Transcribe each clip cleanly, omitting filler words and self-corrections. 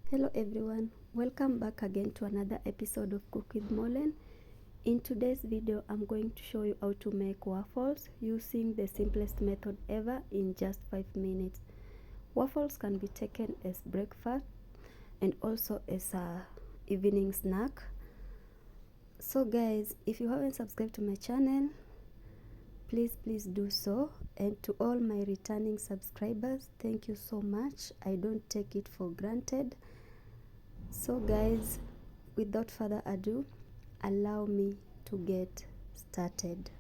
Hello everyone, welcome back again to another episode of Cook with Mollen. In today's video, I'm going to show you how to make waffles using the simplest method ever in just 5 minutes. Waffles can be taken as breakfast and also as a evening snack. So guys, if you haven't subscribed to my channel, please do so. And to all my returning subscribers, thank you so much. I don't take it for granted. So guys, without further ado, allow me to get started.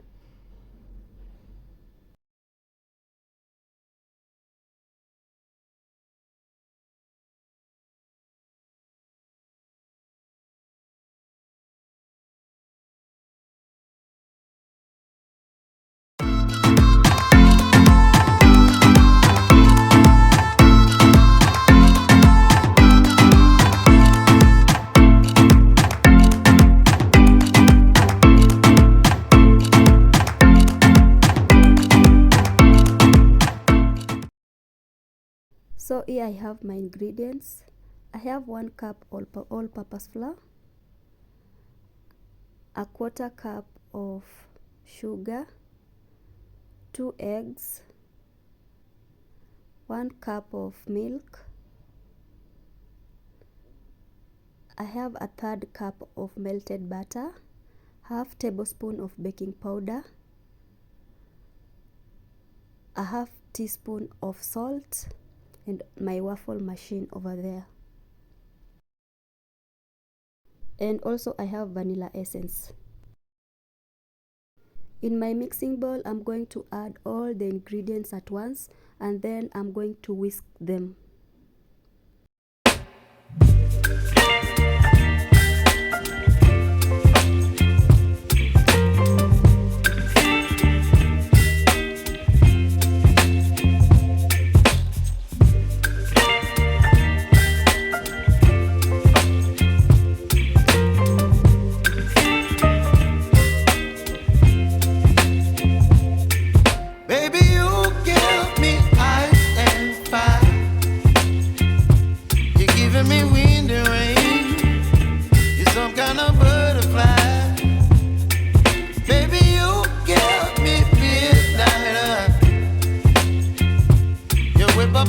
So here I have my ingredients. I have 1 cup all-purpose flour, a 1/4 cup of sugar, 2 eggs, 1 cup of milk. I have a 1/3 cup of melted butter, 1/2 tablespoon of baking powder, a 1/2 teaspoon of salt, and my waffle machine over there. And also I have vanilla essence. In my mixing bowl, I'm going to add all the ingredients at once, and then I'm going to whisk them.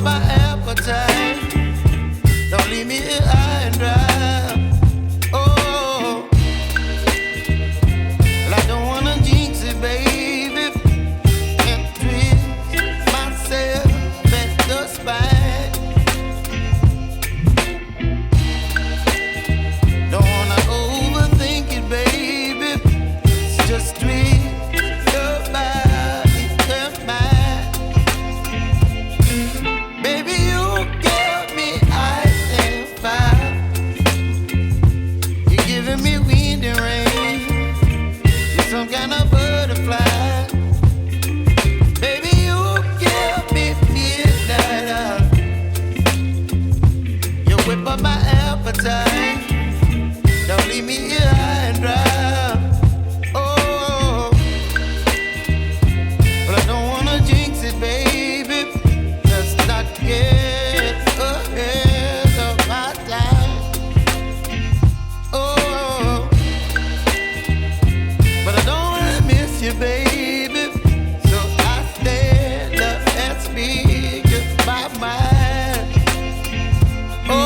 My appetite, don't leave me here high and dry. Oh, well, I don't wanna jinx it, baby, and twist myself at the spine. Don't wanna overthink it, baby, it's just twist your body and mine. Don't leave me here high and dry. Oh, but I don't wanna jinx it, baby. Let's not get ahead of my time. Oh, but I don't wanna miss you, baby. So I stand up and speak just my mind. Oh.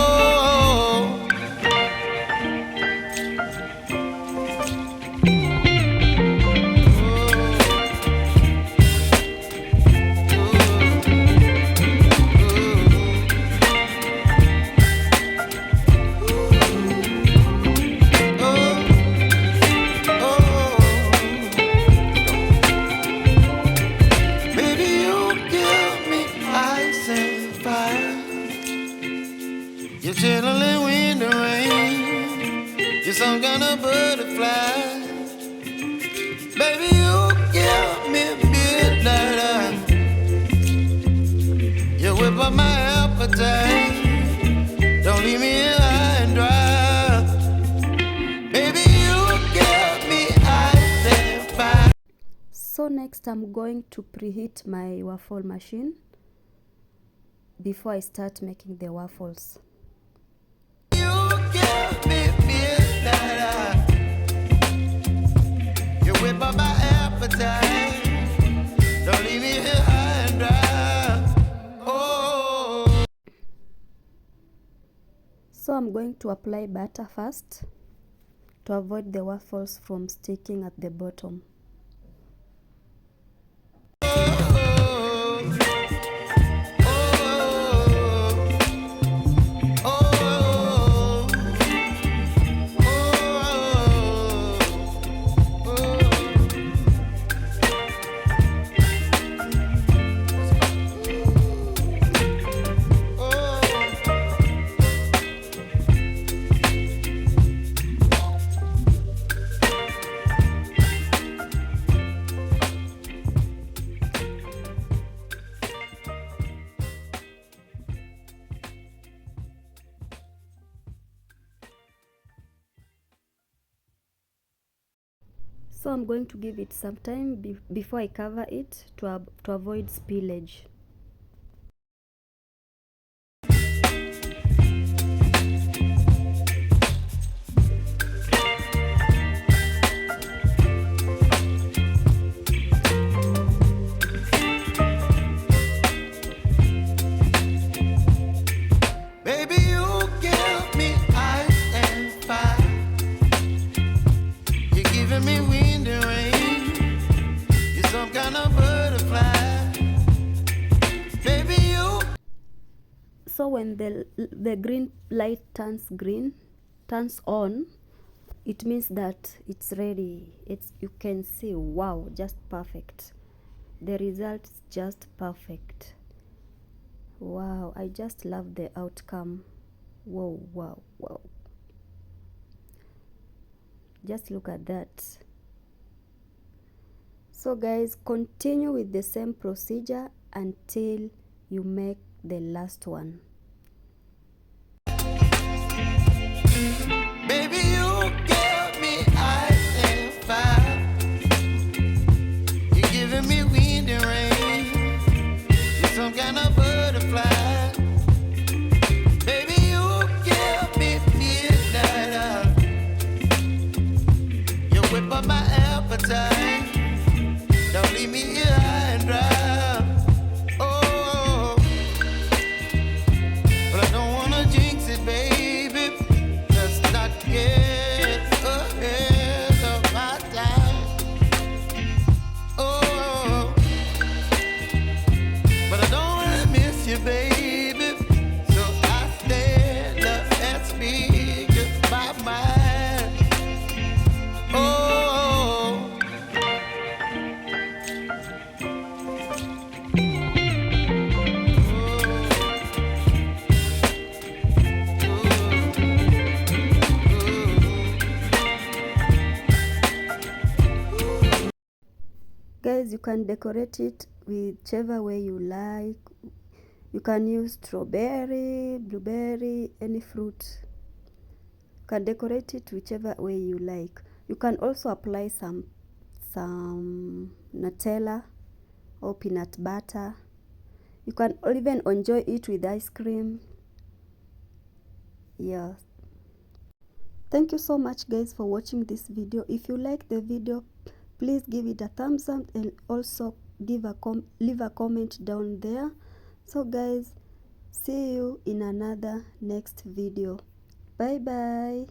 You're chilling in the rain. You're some kind of butterfly. Baby, you give me midnight. You whip up my appetite. Don't leave me here high and dry. Baby, you give me ice and fire. So next I'm going to preheat my waffle machine before I start making the waffles. So I'm going to apply butter first to avoid the waffles from sticking at the bottom. So I'm going to give it some time before I cover it to avoid spillage. Baby, you give me ice and fire. You're giving me wind and rain. You're some kind of butterfly. Baby, you. So when the green light turns on, it means that it's ready. You can see, wow, just perfect. The result's just perfect. Wow, I just love the outcome. Whoa, wow, wow. Just look at that. So guys, continue with the same procedure until you make the last one. Baby, you give me ice and fire. You're giving me wind and rain. You're some kind of butterfly. Baby, you give me midnight. You whip up my appetite. Don't leave me here high and dry. Oh, but I don't wanna jinx it, baby. Let's not get ahead of my time. Oh, but I don't wanna miss you, baby. So I stand up and speak just my mind. Oh. Guys, you can decorate it whichever way you like. You can use strawberry, blueberry, any fruit. You can decorate it whichever way you like. You can also apply some Nutella or peanut butter. You can even enjoy it with ice cream. Yeah. Thank you so much guys for watching this video. If you like the video, please give it a thumbs up and also leave a comment down there. So guys, see you in another next video. Bye bye.